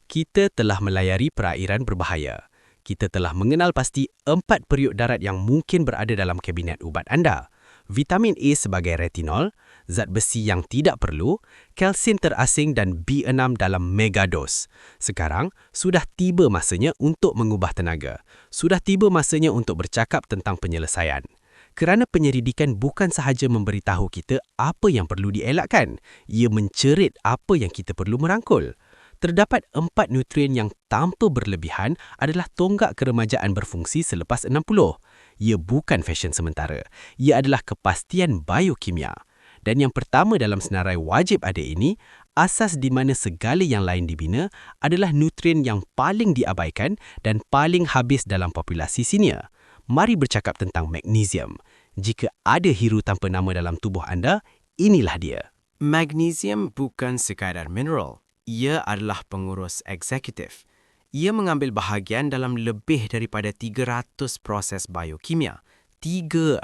Kita telah melayari perairan berbahaya. Kita telah mengenal pasti 4 periuk darat yang mungkin berada dalam kabinet ubat anda. Vitamin A sebagai retinol, zat besi yang tidak perlu, kalsium terasing dan B6 dalam megados. Sekarang, sudah tiba masanya untuk mengubah tenaga. Sudah tiba masanya untuk bercakap tentang penyelesaian. Kerana penyelidikan bukan sahaja memberitahu kita apa yang perlu dielakkan, ia mencerit apa yang kita perlu merangkul. Terdapat 4 nutrien yang tanpa berlebihan adalah tonggak keremajaan berfungsi selepas 60. Ia bukan fashion sementara. Ia adalah kepastian biokimia. Dan yang pertama dalam senarai wajib ada ini, asas di mana segala yang lain dibina adalah nutrien yang paling diabaikan dan paling habis dalam populasi senior. Mari bercakap tentang magnesium. Jika ada hiru tanpa nama dalam tubuh anda, inilah dia. Magnesium bukan sekadar mineral. Ia adalah pengurus eksekutif. Ia mengambil bahagian dalam lebih daripada 300 proses biokimia. 300.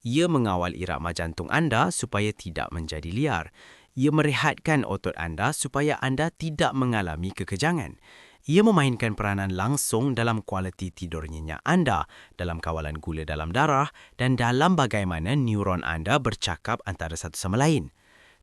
Ia mengawal irama jantung anda supaya tidak menjadi liar. Ia merehatkan otot anda supaya anda tidak mengalami kekejangan. Ia memainkan peranan langsung dalam kualiti tidur nyenyak anda, dalam kawalan gula dalam darah dan dalam bagaimana neuron anda bercakap antara satu sama lain.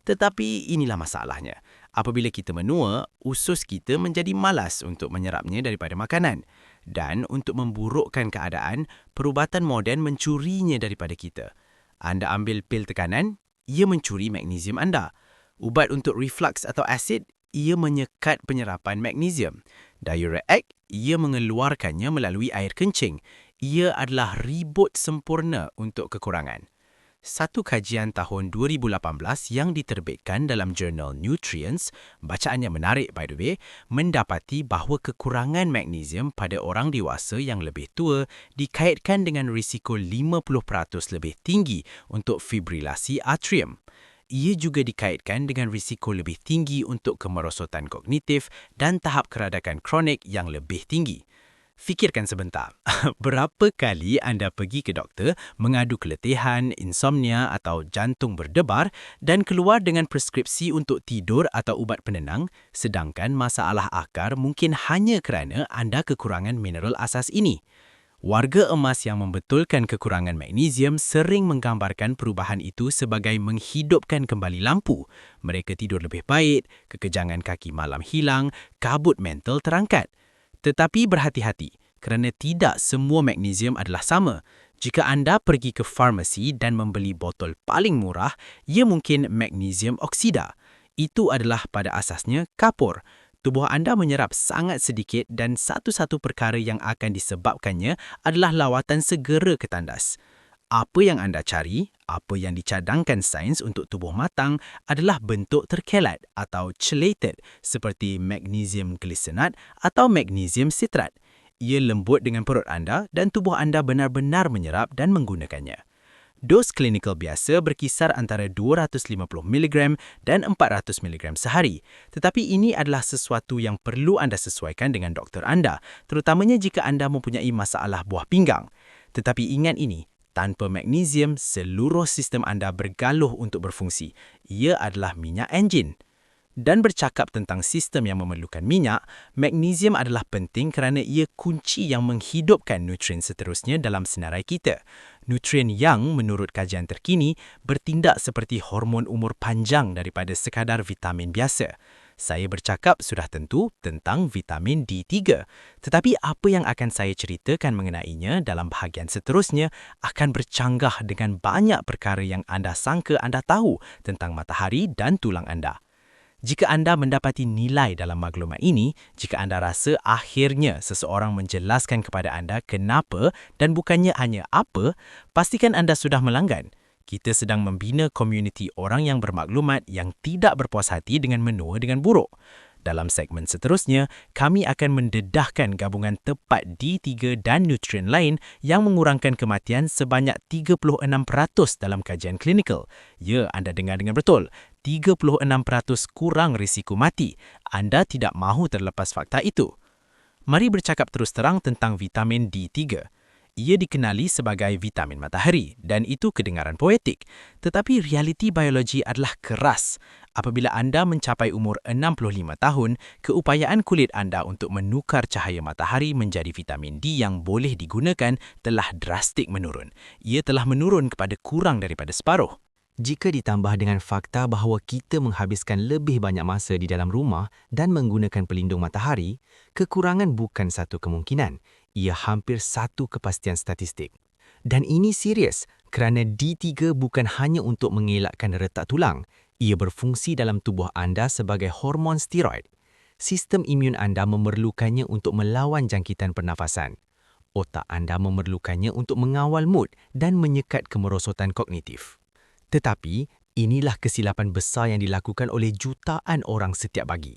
Tetapi inilah masalahnya. Apabila kita menua, usus kita menjadi malas untuk menyerapnya daripada makanan. Dan untuk memburukkan keadaan, perubatan moden mencurinya daripada kita. Anda ambil pil tekanan, ia mencuri magnesium anda. Ubat untuk reflux atau asid, ia menyekat penyerapan magnesium. Diuretic, ia mengeluarkannya melalui air kencing. Ia adalah ribut sempurna untuk kekurangan. Satu kajian tahun 2018 yang diterbitkan dalam jurnal Nutrients, bacaannya menarik by the way, mendapati bahawa kekurangan magnesium pada orang dewasa yang lebih tua dikaitkan dengan risiko 50% lebih tinggi untuk fibrilasi atrium. Ia juga dikaitkan dengan risiko lebih tinggi untuk kemerosotan kognitif dan tahap keradakan kronik yang lebih tinggi. Fikirkan sebentar, berapa kali anda pergi ke doktor mengadu keletihan, insomnia atau jantung berdebar dan keluar dengan preskripsi untuk tidur atau ubat penenang, sedangkan masalah akar mungkin hanya kerana anda kekurangan mineral asas ini. Warga emas yang membetulkan kekurangan magnesium sering menggambarkan perubahan itu sebagai menghidupkan kembali lampu. Mereka tidur lebih baik, kekejangan kaki malam hilang, kabut mental terangkat. Tetapi berhati-hati, kerana tidak semua magnesium adalah sama. Jika anda pergi ke farmasi dan membeli botol paling murah, ia mungkin magnesium oksida. Itu adalah pada asasnya kapur. Tubuh anda menyerap sangat sedikit dan satu-satu perkara yang akan disebabkannya adalah lawatan segera ke tandas. Apa yang anda cari, apa yang dicadangkan sains untuk tubuh matang adalah bentuk terkelat atau chelated seperti magnesium glycinate atau magnesium citrat. Ia lembut dengan perut anda dan tubuh anda benar-benar menyerap dan menggunakannya. Dos klinikal biasa berkisar antara 250mg dan 400mg sehari. Tetapi ini adalah sesuatu yang perlu anda sesuaikan dengan doktor anda, terutamanya jika anda mempunyai masalah buah pinggang. Tetapi ingat ini, tanpa magnesium, seluruh sistem anda bergaluh untuk berfungsi. Ia adalah minyak enjin. Dan bercakap tentang sistem yang memerlukan minyak, magnesium adalah penting kerana ia kunci yang menghidupkan nutrien seterusnya dalam senarai kita. Nutrien yang, menurut kajian terkini, bertindak seperti hormon umur panjang daripada sekadar vitamin biasa. Saya bercakap sudah tentu tentang vitamin D3. Tetapi apa yang akan saya ceritakan mengenainya dalam bahagian seterusnya akan bercanggah dengan banyak perkara yang anda sangka anda tahu tentang matahari dan tulang anda. Jika anda mendapati nilai dalam maklumat ini, jika anda rasa akhirnya seseorang menjelaskan kepada anda kenapa dan bukannya hanya apa, pastikan anda sudah melanggan. Kita sedang membina komuniti orang yang bermaklumat yang tidak berpuas hati dengan menua dengan buruk. Dalam segmen seterusnya, kami akan mendedahkan gabungan tepat D3 dan nutrien lain yang mengurangkan kematian sebanyak 36% dalam kajian klinikal. Ya, anda dengar dengan betul. 36% kurang risiko mati. Anda tidak mahu terlepas fakta itu. Mari bercakap terus terang tentang vitamin D3. Ia dikenali sebagai vitamin matahari dan itu kedengaran poetik. Tetapi realiti biologi adalah keras. Apabila anda mencapai umur 65 tahun, keupayaan kulit anda untuk menukar cahaya matahari menjadi vitamin D yang boleh digunakan telah drastik menurun. Ia telah menurun kepada kurang daripada separuh. Jika ditambah dengan fakta bahawa kita menghabiskan lebih banyak masa di dalam rumah dan menggunakan pelindung matahari, kekurangan bukan satu kemungkinan. Ia hampir satu kepastian statistik. Dan ini serius kerana D3 bukan hanya untuk mengelakkan retak tulang. Ia berfungsi dalam tubuh anda sebagai hormon steroid. Sistem imun anda memerlukannya untuk melawan jangkitan pernafasan. Otak anda memerlukannya untuk mengawal mood dan menyekat kemerosotan kognitif. Tetapi, inilah kesilapan besar yang dilakukan oleh jutaan orang setiap pagi.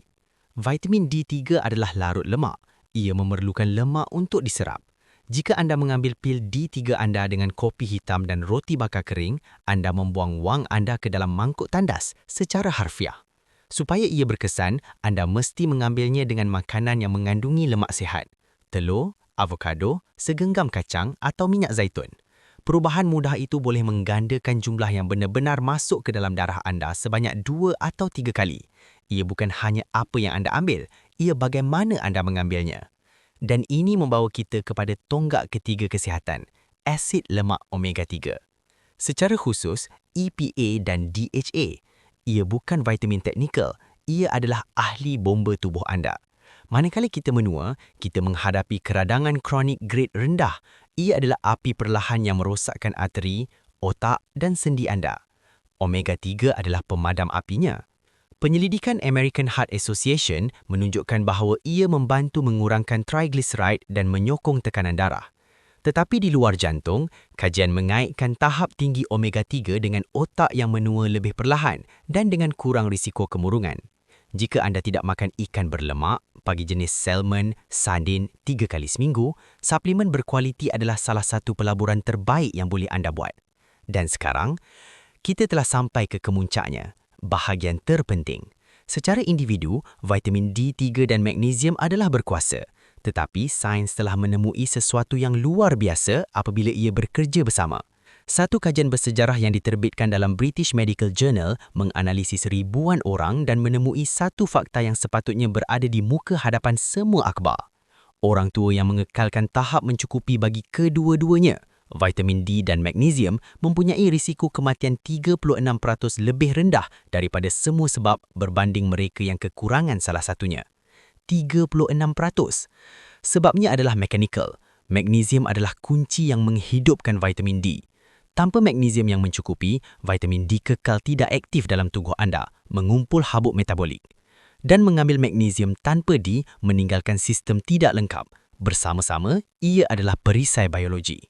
Vitamin D3 adalah larut lemak. Ia memerlukan lemak untuk diserap. Jika anda mengambil pil D3 anda dengan kopi hitam dan roti bakar kering, anda membuang wang anda ke dalam mangkuk tandas secara harfiah. Supaya ia berkesan, anda mesti mengambilnya dengan makanan yang mengandungi lemak sihat. Telur, avokado, segenggam kacang atau minyak zaitun. Perubahan mudah itu boleh menggandakan jumlah yang benar-benar masuk ke dalam darah anda sebanyak 2 atau 3 kali. Ia bukan hanya apa yang anda ambil, ia bagaimana anda mengambilnya. Dan ini membawa kita kepada tonggak ketiga kesihatan, asid lemak omega 3. Secara khusus, EPA dan DHA. Ia bukan vitamin teknikal, ia adalah ahli bomba tubuh anda. Manakala kita menua, kita menghadapi keradangan kronik grade rendah. Ia adalah api perlahan yang merosakkan arteri, otak dan sendi anda. Omega 3 adalah pemadam apinya. Penyelidikan American Heart Association menunjukkan bahawa ia membantu mengurangkan triglyceride dan menyokong tekanan darah. Tetapi di luar jantung, kajian mengaitkan tahap tinggi omega 3 dengan otak yang menua lebih perlahan dan dengan kurang risiko kemurungan. Jika anda tidak makan ikan berlemak, pagi jenis salmon, sardin 3 kali seminggu, suplemen berkualiti adalah salah satu pelaburan terbaik yang boleh anda buat. Dan sekarang, kita telah sampai ke kemuncaknya, bahagian terpenting. Secara individu, vitamin D3 dan magnesium adalah berkuasa. Tetapi sains telah menemui sesuatu yang luar biasa apabila ia bekerja bersama. Satu kajian bersejarah yang diterbitkan dalam British Medical Journal menganalisis ribuan orang dan menemui satu fakta yang sepatutnya berada di muka hadapan semua akhbar. Orang tua yang mengekalkan tahap mencukupi bagi kedua-duanya, vitamin D dan magnesium, mempunyai risiko kematian 36% lebih rendah daripada semua sebab berbanding mereka yang kekurangan salah satunya. 36%. Sebabnya adalah mekanikal. Magnesium adalah kunci yang menghidupkan vitamin D. Tanpa magnesium yang mencukupi, vitamin D kekal tidak aktif dalam tubuh anda, mengumpul habuk metabolik. Dan mengambil magnesium tanpa D meninggalkan sistem tidak lengkap. Bersama-sama, ia adalah perisai biologi.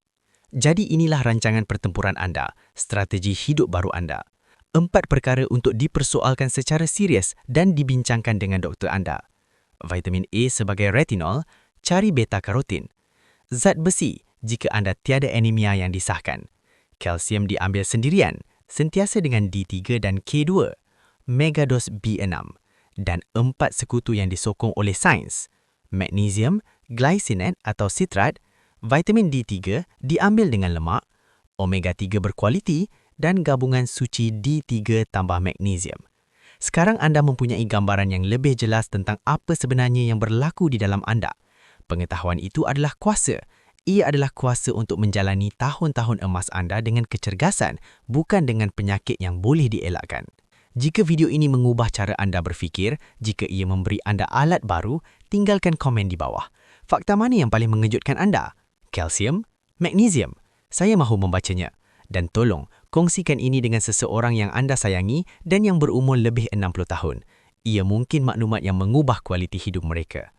Jadi inilah rancangan pertempuran anda, strategi hidup baru anda. 4 perkara untuk dipersoalkan secara serius dan dibincangkan dengan doktor anda. Vitamin A sebagai retinol, cari beta-karotin. Zat besi jika anda tiada anemia yang disahkan. Kalsium diambil sendirian, sentiasa dengan D3 dan K2. Megados B6. Dan 4 sekutu yang disokong oleh sains. Magnesium, glycinate atau sitrat, vitamin D3 diambil dengan lemak, omega 3 berkualiti dan gabungan suci D3 tambah magnesium. Sekarang anda mempunyai gambaran yang lebih jelas tentang apa sebenarnya yang berlaku di dalam anda. Pengetahuan itu adalah kuasa. Ia adalah kuasa untuk menjalani tahun-tahun emas anda dengan kecergasan, bukan dengan penyakit yang boleh dielakkan. Jika video ini mengubah cara anda berfikir, jika ia memberi anda alat baru, tinggalkan komen di bawah. Fakta mana yang paling mengejutkan anda? Kalsium? Magnesium? Saya mahu membacanya. Dan tolong, kongsikan ini dengan seseorang yang anda sayangi dan yang berumur lebih 60 tahun. Ia mungkin maklumat yang mengubah kualiti hidup mereka.